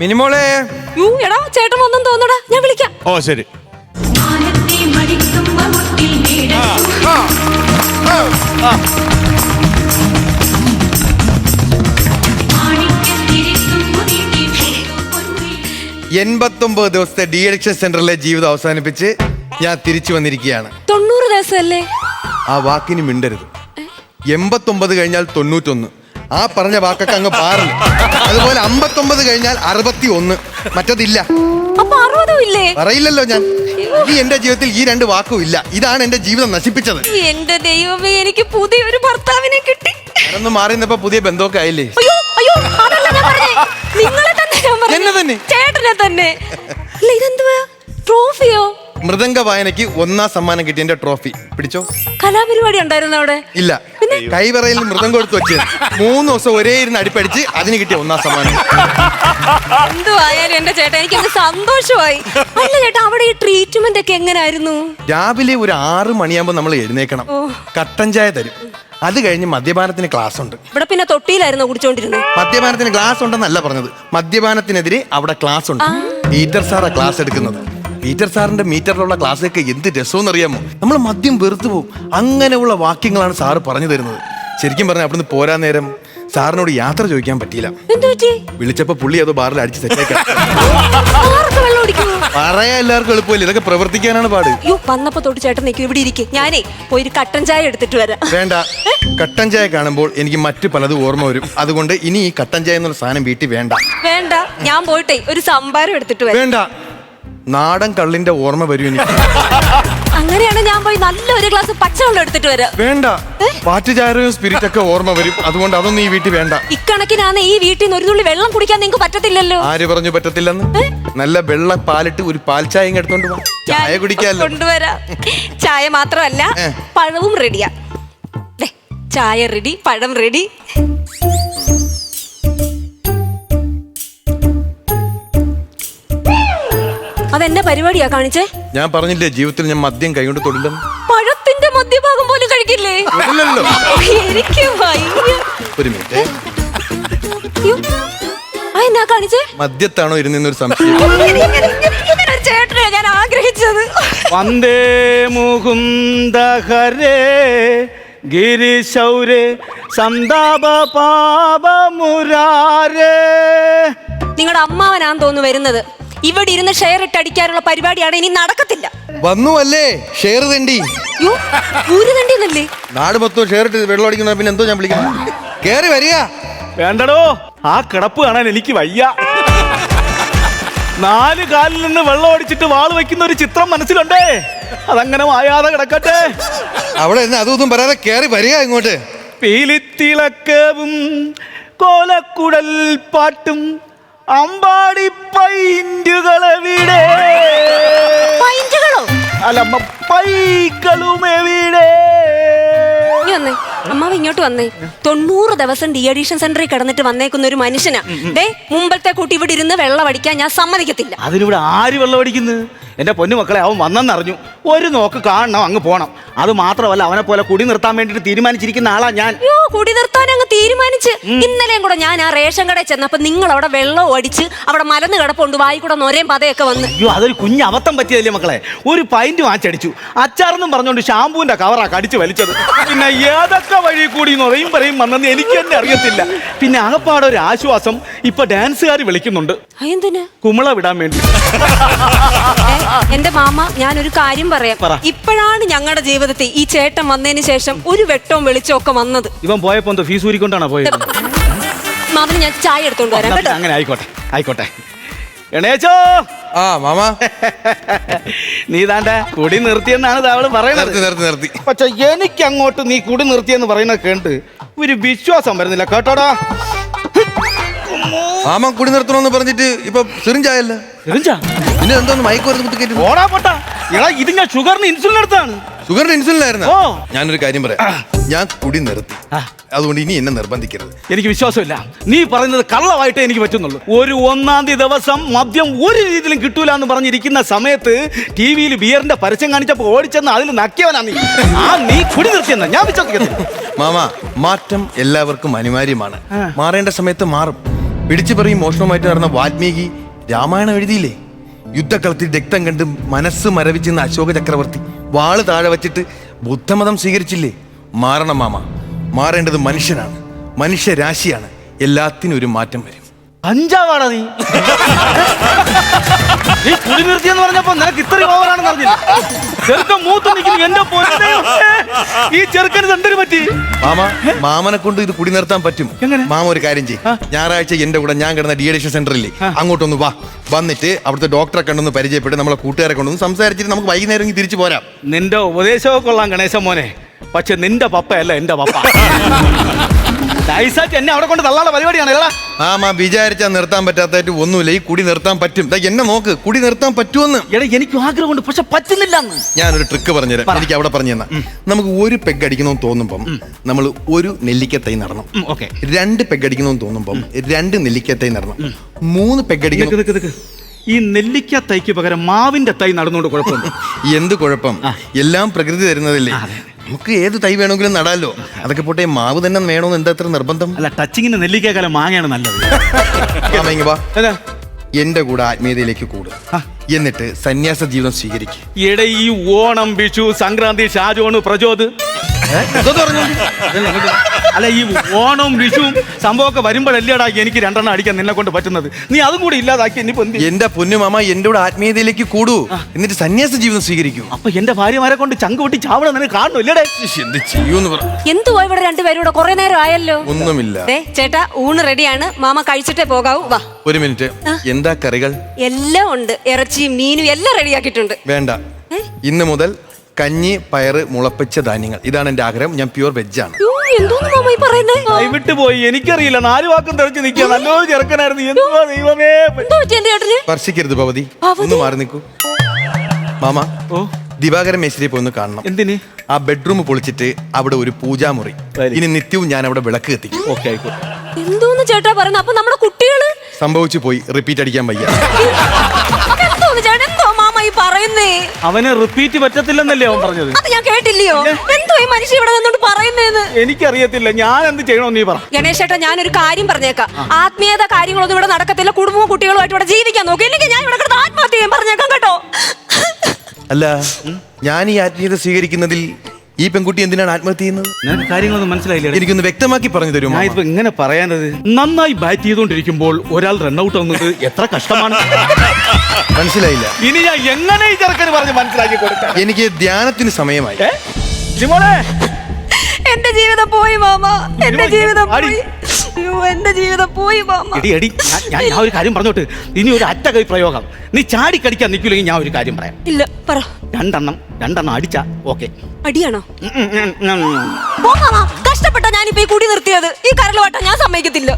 മിനിമോളെ എടാ ചേട്ടൻ വന്നും തോന്നടാ, ഞാൻ വിളിക്കാം. ഓ ശരി. എൺപത്തൊമ്പത് ദിവസത്തെ ഡി അഡിക്ഷൻ സെന്ററിലെ ജീവിതം അവസാനിപ്പിച്ച് ഞാൻ തിരിച്ചു വന്നിരിക്കുകയാണ്. 90 ദിവസമല്ലേ? ആ വാക്കിന് മിണ്ടരുത്. 89 കഴിഞ്ഞാൽ 91. ആ പറഞ്ഞ വാക്കൊക്കെ അങ്ങ് പാറില്ല. അതുപോലെ 59 കഴിഞ്ഞാൽ 61. മറ്റതില്ല. അപ്പൊ 60 ഇല്ലേ? പറയില്ലല്ലോ ഞാൻ. ഈ എന്റെ ജീവിതത്തിൽ ഈ രണ്ട് വാക്കും ഇല്ല. ഇതാണ് എന്റെ ജീവിതം നശിപ്പിച്ചത്. എന്റെ ദൈവമേ, എനിക്ക് പുതിയൊരു ഭർത്താവിനെ കിട്ടി. ഞാനൊന്ന് മാറി നിന്നപ്പോ പുതിയ ബന്ധമൊക്കെ ആയില്ലേ? അയ്യോ അയ്യോ, അതല്ല ഞാൻ പറഞ്ഞേ. നിങ്ങളെ തന്നെ ഞാൻ പറഞ്ഞേ. എന്നെ തന്നെ? ചേട്ടനെ തന്നെ. അല്ല ഇതെന്തുവാ? ട്രോഫിയോ? മൃദംഗ വായനയ്ക്ക് 1ാം സമ്മാനം കിട്ടിയ എന്റെ ട്രോഫി പിടിച്ചോ. കലാപരിപാടി ഉണ്ടായിരുന്നു അവിടെ? ഇല്ല, കൈവറയിൽ മൃദംഗം എടുത്ത് വെച്ച് 3 ദിവസം ഒരേ ഇരുന്ന് അടിപ്പടിച്ച് അതിന് കിട്ടിയ 1ാം സമ്മാനം. എന്തുവായാലും എന്റെ ചേട്ടാ, എനിക്ക് സന്തോഷമായി. അല്ല ചേട്ടാ, അവിടെ ഈ ട്രീറ്റ്മെന്റ് ഒക്കെ എങ്ങനെയായിരുന്നു? രാവിലെ ഒരു 6 മണിയാകുമ്പോൾ നമ്മൾ എഴുന്നേക്കണം. കട്ടൻ ചായ തരും. അത് കഴിഞ്ഞ് മദ്യപാനത്തിന് ക്ലാസ് ഉണ്ട്. ഇവിടെ പിന്നെ തൊട്ടിയിലായിരുന്നു കുടിച്ചോണ്ടിരുന്നത്. മദ്യപാനത്തിന് ക്ലാസ് ഉണ്ടെന്നല്ല പറഞ്ഞത്, മദ്യപാനത്തിനെതിരെ അവിടെ ക്ലാസ് ഉണ്ട്. പീറ്റർ സാറാ ക്ലാസ് എടുക്കുന്നത്. പീറ്റർ സാറിന്റെ മീറ്ററിലുള്ള ക്ലാസ്സൊക്കെ എന്ത് രസമെന്ന് അറിയാമോ? നമ്മൾ മദ്യം വെറുത്തു പോകും. അങ്ങനെയുള്ള വാക്യങ്ങളാണ് സാറ് പറഞ്ഞു തരുന്നത്. ശരിക്കും പറഞ്ഞാൽ അവിടുന്ന് പോരാൻ നേരം സാറിനോട് യാത്ര ചോദിക്കാൻ പറ്റിയില്ല. വിളിച്ചപ്പോ പുള്ളി അത് ബാറിൽ അടിച്ച് സെറ്റാക്കാം. പറയാൻ എല്ലാവർക്കും എളുപ്പമില്ല, ഇതൊക്കെ പ്രവർത്തിക്കാനാണ് പാട്. വന്നപ്പോ തൊട്ട് ചേട്ടൻ നിൽക്കും, ഇവിടെ ഇരിക്കും. ഞാനേ പോയി ഒരു കട്ടൻ ചായ എടുത്തിട്ട് വരാം. വേണ്ട, കട്ടൻ ചായ കാണുമ്പോൾ എനിക്ക് മറ്റു പലതും ഓർമ്മ വരും. അതുകൊണ്ട് ഇനി ഈ കട്ടൻ ചായ എന്നുള്ള സാധനം വീട്ടിൽ വേണ്ട. വേണ്ട, ഞാൻ പോയിട്ടേ ഒരു സംഭാരം എടുത്തിട്ട് വരാം. വേണ്ട, നാടൻ കള്ളിന്റെ ഓർമ്മ വരും എനിക്ക്. അങ്ങനെയാണ് ഞാൻ പോയി നല്ലൊരു ഗ്ലാസ് പച്ചവെള്ളം എടുത്തിട്ട് വരാം. വേണ്ട, പാറ്റുചാരവും സ്പിരിറ്റ് ഒക്കെ ഓർമ്മ വരും. അതുകൊണ്ട് അതൊന്നും ഈ വീട്ടിൽ വേണ്ട. ഇക്കണക്കിനാണ് ഈ വീട്ടിൽ നിന്ന് ഒരു തുള്ളി വെള്ളം കുടിക്കാൻ നിങ്ങൾക്ക് പറ്റത്തില്ലല്ലോ. ആര് പറഞ്ഞു പറ്റത്തില്ലെന്ന്? നല്ല വെള്ള പാലിട്ട് ഒരു പാൽ ചായ എടുത്തോണ്ട് പോ, ചായ കുടിക്കാല്ലോ. കൊണ്ടുവരാം. ചായ മാത്രമല്ല, പഴവും റെഡിയാ. ചായ റെഡി, പഴം റെഡി. അതെന്നെ പരിപാടിയാ കാണിച്ചേ? ഞാൻ പറഞ്ഞില്ലേ ജീവിതത്തിൽ ഞാൻ മദ്യം കൈകൊണ്ട് തൊടില്ലെന്ന്. പഴത്തിന്റെ മധ്യഭാഗം പോലും കഴിക്കില്ലേ? എനിക്ക് ഒരു മിനിറ്റ്. എന്നാ കാണിച്ചേ? മദ്യത്താണോ ഇരുന്നൊരു സംശയം. ചേട്ടനെ ഞാൻ ആഗ്രഹിച്ചത്. വന്ദേ മുകുന്ദ ഹരേ ഗിരിശൗരേ സന്താപ പാപ മുരാരേ. നിങ്ങളുടെ അമ്മാവനാന്ന് തോന്നുന്നു വരുന്നത്. ഇവിടെ ഇരുന്ന് ഷെയർ ഇട്ട് അടിക്കാനുള്ള പരിപാടിയാണ്, ഇനി നടക്കത്തില്ല. വന്നു അല്ലേ ഷെയർ തണ്ടി? തണ്ടിന്നല്ലേ? നാട് മൊത്തം ഷെയർ ഇട്ട് വെള്ളം അടിക്കുന്ന പിന്നെ എന്തോ ഞാൻ വിളിക്കണം. കേറി വരിക. വേണ്ടടോ, ആ കിടപ്പ് കാണാൻ എനിക്ക് വയ്യ. 4 കാലിൽ നിന്ന് വെള്ളം അടിച്ചിട്ട് വാള് വെക്കുന്ന ഒരു ചിത്രം മനസ്സിലുണ്ടേ. അതങ്ങനെ മായാതെ കിടക്കട്ടെ. അവിടെ നിന്ന് അതൊന്നും പറയാതെ കേറി വരിക ഇങ്ങോട്ട്. പീലിത്തിളക്കവും കോലക്കുടൽ പാട്ടും അമ്പാടി പൈന്റുകളെവിടെ? അല്ല, പൈകളുമെവിടെ? അമ്മാവ ഇങ്ങോട്ട് വന്നേ. 90 ദിവസം ഡി അഡിക്ഷൻ സെന്ററിൽ കിടന്നിട്ട് വന്നേക്കുന്ന ഒരു മനുഷ്യനാ. മുമ്പത്തെ കൂട്ടി ഇവിടെ ഇരുന്ന് വെള്ളം അടിക്കാൻ ഞാൻ സമ്മതിക്കത്തില്ല. അതിനിവിടെ ആര് വെള്ളം അടിക്കുന്നു? എന്റെ പൊന്നു മക്കളെ, അവൻ വന്നെന്നറിഞ്ഞു, ഒരു നോക്ക് കാണണം, അങ്ങ് പോണം. അത് മാത്രമല്ല, അവനെ പോലെ കുടി നിർത്താൻ വേണ്ടിട്ട് തീരുമാനിച്ചിരിക്കുന്ന ആളാ ഞാൻ. കുടി നിർത്താൻ അങ്ങ് തീരുമാനിച്ച്. ഇന്നലെയും കൂടെ ഞാൻ ആ റേഷൻ കടയിൽ ചെന്നപ്പോ നിങ്ങൾ അവിടെ വെള്ളം അടിച്ച് അവിടെ മലന്ന് കിടപ്പുണ്ട്, വായി കൂടെ നൊരയും പതയൊക്കെ വന്ന്. അയ്യോ, അതൊരു കുഞ്ഞ് അബദ്ധം പറ്റിയതല്ലേ മക്കളെ. ഒരു പൈന്റ് വാങ്ങിച്ചടിച്ചു. അച്ചാറെന്നും പറഞ്ഞോണ്ട് ഷാമ്പൂവിന്റെ കവറാ കടിച്ചു വലിച്ചത്. പിന്നെ ഏതൊക്കെ വഴി കൂടി നൊരയും പറയും വന്നെന്ന് എനിക്ക് തന്നെ അറിയത്തില്ല. പിന്നെ ആകപ്പാടെ ഒരു ആശ്വാസം, ഇപ്പൊ ഡാൻസുകാർ വിളിക്കുന്നുണ്ട്. കുമിള വിടാൻ വേണ്ടി. എന്റെ മാമ, ഞാനൊരു കാര്യം പറയാം. ഇപ്പോഴാണ് ഞങ്ങളുടെ ജീവിതത്തിൽ ഈ ചേട്ടൻ വന്നതിന് ശേഷം ഒരു വെട്ടവും വെളിച്ചവും ഒക്കെ വന്നത്. ഇവൻ പോയപ്പോ എന്തോ ഫീസ് ഊരിക്കൊണ്ടാണോ പോയത്? മാമന് ഞാൻ ചായ എടുത്തോണ്ട് വരാം. അങ്ങനെ ആയിക്കോട്ടെ ആയിക്കോട്ടെ. എണേച്ചോ. ആ മാമാ, നീ താണ്ട കുടി നിർത്തിയെന്നാണ് അവള് പറയുന്നത്. പക്ഷെ എനിക്ക് അങ്ങോട്ട് നീ കുടി നിർത്തിയെന്ന് പറയുന്നത് കേട്ട് ഒരു വിശ്വാസം വരുന്നില്ല കേട്ടോടാ. മാമ കുടി നിർത്തണമെന്ന് പറഞ്ഞിട്ട് ഇപ്പൊ സിറിഞ്ചായല്ല. പിന്നെ എന്തോന്ന് മയക്ക് വരുന്ന കുത്തിക്കേറ്റ് ഓടാ പൊട്ടാ. എടാ, ഇത് ഞാൻ ഷുഗറിന് ഇൻസുലിൻ എടുത്താണ്. ഷുഗറിന്റെ ഇൻസുലിൻ ആയിരുന്നു. ഞാനൊരു കാര്യം പറയാം, ഞാൻ കുടി നിർത്തി. അതുകൊണ്ട് ഇനി എന്നെ നിർബന്ധിക്കരുത്. എനിക്ക് വിശ്വാസമില്ല. നീ പറയുന്നത് കള്ളമായിട്ടേ എനിക്ക് പറ്റുന്നുള്ളൂ. ഒരു 1-ാം തീയതി ദിവസം മദ്യം ഒരു രീതിയിലും കിട്ടൂല എന്ന് പറഞ്ഞിരിക്കുന്ന സമയത്ത് ടിവിയിൽ ബിയറിന്റെ പരസ്യം കാണിച്ചപ്പോ ഓടിച്ചെന്ന് അതിൽ നക്കിയവനാ നീ. നീ കുടി നിർത്തിയെന്ന ഞാൻ വിശ്വസിക്കത്തില്ല. മാമ, മാറ്റം എല്ലാവർക്കും അനിവാര്യമാണ്. മാറേണ്ട സമയത്ത് മാറും. പിടിച്ചു പറയും മോഷണവുമായിട്ട് നടന്ന വാൽമീകി രാമായണം എഴുതിയില്ലേ? യുദ്ധക്കളത്തിൽ രക്തം കണ്ട് മനസ്സ് മരവിച്ചെന്ന അശോക ചക്രവർത്തി വാള് താഴെ വച്ചിട്ട് ബുദ്ധമതം സ്വീകരിച്ചില്ലേ? മാറണം മാമ, മാറേണ്ടത് മനുഷ്യനാണ്, മനുഷ്യരാശിയാണ്. എല്ലാത്തിനും ഒരു മാറ്റം വരും. കഞ്ചാവാടാ നീ നീ കുടി നിർത്തിയെന്ന് പറഞ്ഞപ്പോ നിനക്ക് ഇത്രയും ഓവറാണെന്ന് അറിഞ്ഞില്ല. ചെറുക്കൻ മൂത്ത് നിൽക്കുന്നു. എന്റെ പൊന്നേ, ഈ ചെറുക്കന് എന്തൊരു പറ്റി? മാമനെ കൊണ്ട് ഇത് കുടി നിർത്താൻ പറ്റും. എങ്ങനെ? മാമ ഒരു കാര്യം ചെയ്യും, ഞായറാഴ്ച എന്റെ കൂടെ ഞാൻ കിടന്ന ഡീഅഡിക്ഷൻ സെന്ററില്ലേ, അങ്ങോട്ടൊന്ന് വാ. വന്നിട്ട് അവിടുത്തെ ഡോക്ടറെ കണ്ടൊന്ന് പരിചയപ്പെട്ട് നമ്മളെ കൂട്ടുകാരെ കൊണ്ടൊന്ന് സംസാരിച്ചിട്ട് നമുക്ക് വൈകുന്നേരം ഇങ്ങ് തിരിച്ചു പോരാം. നിന്റെ ഉപദേശമൊക്കെ കൊള്ളാം ഗണേശൻ മോനെ, പക്ഷെ നിന്റെ പപ്പയല്ല എന്റെ പപ്പ. നൈസായിട്ട് എന്നെ അവിടെ കൊണ്ട് തള്ളാനുള്ള പരിപാടിയാണ്. മാമ വിചാരിച്ചാൽ നിർത്താൻ പറ്റാത്തായിട്ട് ഒന്നുമില്ല. ഈ കുടി നിർത്താൻ പറ്റും. എന്നെ നോക്ക്, കുടി നിർത്താൻ പറ്റുമെന്ന്. എടാ എനിക്ക് ആഗ്രഹമുണ്ട്, പക്ഷെ പറ്റുന്നില്ല. ഞാനൊരു ട്രിക്ക് പറഞ്ഞുതരാം, എനിക്ക് അവിടെ പറഞ്ഞു തന്നാ. നമുക്ക് ഒരു പെഗ് അടിക്കണമെന്ന് തോന്നുമ്പം നമ്മൾ ഒരു നെല്ലിക്കത്തൈ നടണം. 2 പെഗ് അടിക്കണമെന്ന് തോന്നുമ്പം 2 നെല്ലിക്കത്തൈ നടണം. 3 പെഗ് അടിക്കണം. ഈ നെല്ലിക്ക തൈക്ക് പകരം മാവിന്റെ തൈ നടന്നുകൊണ്ട് കുഴപ്പമുണ്ട്? എന്ത് കുഴപ്പം? എല്ലാം പ്രകൃതി തരുന്നതല്ലേ. നമുക്ക് ഏത് തൈ വേണമെങ്കിലും നടാലോ. അതൊക്കെ പോട്ടെ, മാവ് തന്നെ വേണമെന്ന് എന്താ അത്ര നിർബന്ധം? അല്ല, ടച്ചിങ്ങിന് നെല്ലിക്കാലം മാങ്ങയാണ് നല്ലത്. എന്റെ കൂടെ ആത്മീയതയിലേക്ക് കൂടുക, എന്നിട്ട് സന്യാസ ജീവിതം സ്വീകരിക്കും. എടെ ഈ ഓണം, വിഷു, സംക്രാന്തി, ഷാജോണ്, പ്രചോദ്, അല്ല ഈ ഓണം വിഷുവും സംഭവമൊക്കെ വരുമ്പോഴല്ലേടാ എനിക്ക് 2 എണ്ണം അടിക്കാൻ നിന്നെ കൊണ്ട് പറ്റുന്നത്. നീ അതും കൂടി ഇല്ലാതാക്കി. എന്റെ പൊന്നുമാമ, എന്റെ കൂടെ ആത്മീയതയിലേക്ക് കൂടൂ, എന്നിട്ട് സന്യാസ ജീവിതം സ്വീകരിക്കൂ. അപ്പൊ എന്റെ ഭാര്യമാരെ കൊണ്ട് ചങ്ക് പൊട്ടി ചാവണം നിനക്ക് കാണും ഇല്ലടേ? എന്ത് ചെയ്യൂന്ന് പറ. എന്തുവാ ഇവിടെ രണ്ടുപേരും കൂടെ കുറെ നേരം ആയല്ലോ. ഒന്നുമില്ല. ചേട്ടാ, ഊണ് റെഡിയാണ്, മാമ കഴിച്ചിട്ടേ പോകാവൂ. വാ. ഒരു മിനിറ്റ്, എന്താ കറികൾ? എല്ലാം ഉണ്ട്, ഇറച്ചിയും മീനും എല്ലാം റെഡിയാക്കിയിട്ടുണ്ട്. വേണ്ട, ഇന്ന് മുതൽ കഞ്ഞി, പയറ്, മുളപ്പിച്ച ധാന്യങ്ങൾ, ഇതാണ് എന്റെ ആഗ്രഹം. ഞാൻ പ്യൂർ വെജാണ്. വിട്ടു പോയി, എനിക്കറിയില്ല. 4 വാക്കും തെളിച്ച് നിൽക്കുക. നല്ലൊരു ചെറുക്കനായിരുന്നു. എന്തുവാ ദൈവമേ. സ്പർശിക്കരുത് ഭവതി, ഒന്ന് മാറി നിൽക്കൂ. മാമ, ദിവാകരൻ മേശ്രിയെ പോയി ഒന്ന് കാണണം. എന്തിന്? ആ ബെഡ്റൂം പൊളിച്ചിട്ട് അവിടെ ഒരു പൂജാമുറി. ഇനി നിത്യവും ഞാൻ അവിടെ വിളക്ക് കത്തിക്കും. ഓക്കെ, ആയിക്കോട്ടെ. എന്തോന്ന് ചേട്ടാ പറയുന്നത്? അപ്പൊ നമ്മുടെ കുട്ടികള് സംഭവിച്ചു പോയി, റിപ്പീറ്റ് അടിക്കാൻ വയ്യ. അവന് റിപ്പീറ്റ് പറ്റത്തില്ലെന്നല്ലേ അവൻ പറഞ്ഞത്? അത് ഞാൻ കേട്ടില്ലയോ? എന്തോ ഈ മനുഷ്യ ഇവിടെ വന്നോണ്ട് പറയുന്നേന്ന് എനിക്കറിയത്തില്ല. ഞാൻ എന്ത് ചെയ്യണമെന്ന് നീ പറ. ഗണേശ് ചേട്ടാ, ഞാനൊരു കാര്യം പറഞ്ഞേക്കാം. ആത്മീയത കാര്യങ്ങളൊന്നും ഇവിടെ നടക്കത്തില്ല. കുടുംബവും കുട്ടികളുമായിട്ട് ഇവിടെ ജീവിക്കാൻ നോക്കി, ഇല്ലെങ്കിൽ ഞാൻ ഇവിടെ കിടന്ന് ആത്മഹത്യ ചെയ്യാൻ പറഞ്ഞേക്കാം കേട്ടോ. അല്ല, ഞാൻ ഈ ആത്മീയത സ്വീകരിക്കുന്നതിൽ ഈ പെൺകുട്ടി എന്തിനാണ് ആത്മഹത്യ ചെയ്യുന്നത്? നിനക്ക് കാര്യങ്ങളൊന്നും മനസ്സിലായില്ല. എനിക്കൊന്ന് വ്യക്തമാക്കി പറഞ്ഞു തരുമോ? ഞാൻ ഇപ്പൊ ഇങ്ങനെ പറയാനത്, നന്നായി ബാറ്റ് ചെയ്തുകൊണ്ടിരിക്കുമ്പോൾ ഒരാൾ റൺഔട്ട് ആവുന്നത് എത്ര കഷ്ടമാണ്. മനസ്സിലായില്ല. ഇനി ഞാൻ എങ്ങനെ ഈ ചെറുക്കന് പറഞ്ഞ് മനസ്സിലാക്കി കൊടുക്കാം? എനിക്ക് ധ്യാനത്തിന് സമയമായി. എന്റെ ജീവിതം പോയി മാമ, എന്റെ ജീവിതം പോയി. എന്റെ ജീവിതം പോയി മാമ. എടി ഞാൻ ഒരു കാര്യം പറഞ്ഞോട്ട്, ഇനി ഒരു അറ്റ കൈ പ്രയോഗം നീ ചാടി കടിക്കാൻ നിൽക്കില്ലെങ്കിൽ ഞാൻ ഒരു കാര്യം പറയാം. ഇല്ല, പറ. 2 എണ്ണം അടിച്ചാ ഓക്കെ. അടിയാണോ? കഷ്ടപ്പെട്ടാ ഞാനിപ്പോ ഈ കുടി നിർത്തിയത്. ഈ കരളുവാട്ട ഞാൻ സമ്മതിക്കത്തില്ല.